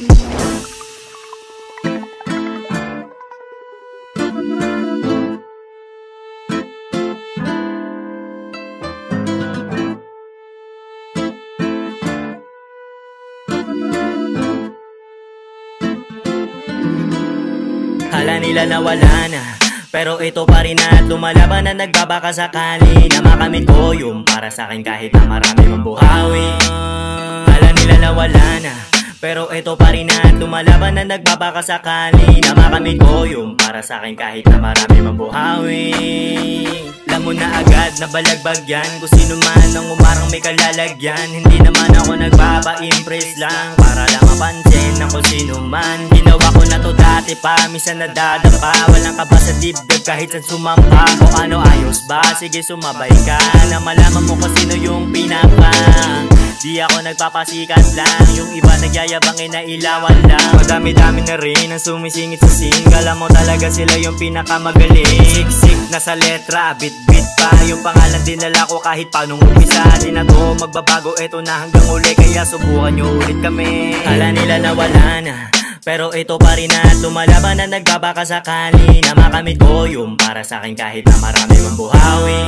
Kala nila na wala na, pero ito pa rin at lumalaban na nagbabaka sakali na makamit ko yung para sa akin kahit na marami mang buhawi. Kala nila na wala na, pero ito pa rin at lumalaban na nagbabaka sakali na makamit ko yung para sa akin kahit na marami mang buhawi. Alam mo na agad na balagbag yan, kung sino man ang umarang may kalalagyan. Hindi naman ako nagpapa-impress lang para lang mapansin ng kung sino man. Ginawa ko na to dati pa, minsan nadadapa. Walang kaba sa dibdib kahit saan sumampa. O ano, ayos ba? Sige sumabay ka na malaman mo kung sino yung pinaka. Di ako nagpapasikat lang, yung iba nagyayabang na ilawan lang. Madami-dami na rin ang sumisingit sa scene. Kala mo talaga sila yung pinakamagaling. Siksik na sa letra, bit-bit pa yung pangalan dinala ko kahit paanong umpisa. Di na to magbabago, eto na hanggang uli, kaya subukan nyo ulit kami. Kala nila na wala na, pero ito pa rin at lumalaban na nagbabaka sakali na makamit ko yung para sa akin kahit na marami mang buhawi.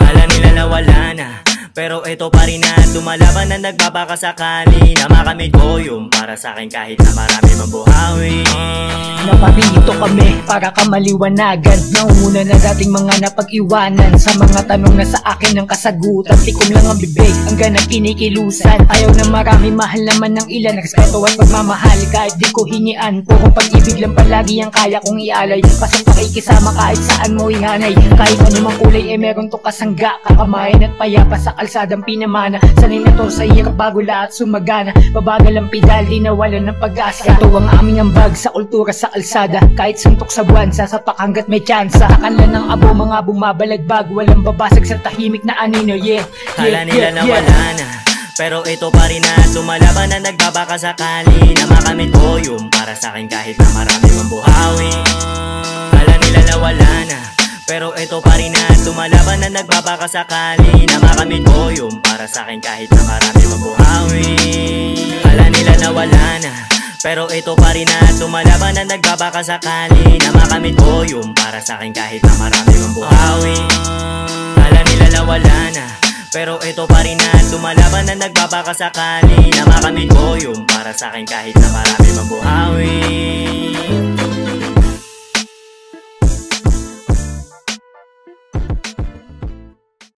Kala nila na wala na, pero ito pa rin at lumalaban na nagbabaka sakali na makamit ko yung para sa akin kahit na marami mang buhawi. Naparito kami para ka maliwanagan. Naunguna na dating mga napag-iwanan sa mga tanong na sa akin ng kasagutan. Tikom lang ang bibig hanggang na kinikilusan. Ayaw na marami, mahal naman ng ilan. Respeto at pagmamahal kahit di ko hingian. Puro pag-ibig lang palagi ang kaya kong ialay. Pasang pakikisama kahit saan mo ihanay. Kahit anumang kulay meron to kasangga. Kakamayan at payapa sa kalsadang pinamana. Sanay na to sa hirap bago lahat sumagana. Babagal ang pedal, di nawalan ng pag-asa. Ito ang aming ambag sa kultura sa kalsada. Kahit suntok sa buwan, sasapak hanggat may tsansa. Takanlan ng abo, mga bumabalagbag. Walang babasag sa tahimik na anino, yeah. Kala nila na wala na, pero ito pa rin at lumalaban na nagbabaka sakali na makamit ko yung para sa akin kahit na marami mang buhawi. Kala nila na wala na, pero ito pa rin at lumalaban na nagbabaka sakali na makamit ko yung para sa akin kahit na marami mang buhawi. Kala nila na wala na, pero ito pa rin at lumalaban na nagbabaka sakali na makamit ko yung para sa akin kahit na marami mang buhawi. Kala nila na wala na, pero ito pa rin at lumalaban na nagbabaka sakali na makamit ko yung para sa akin kahit na marami mang buhawi.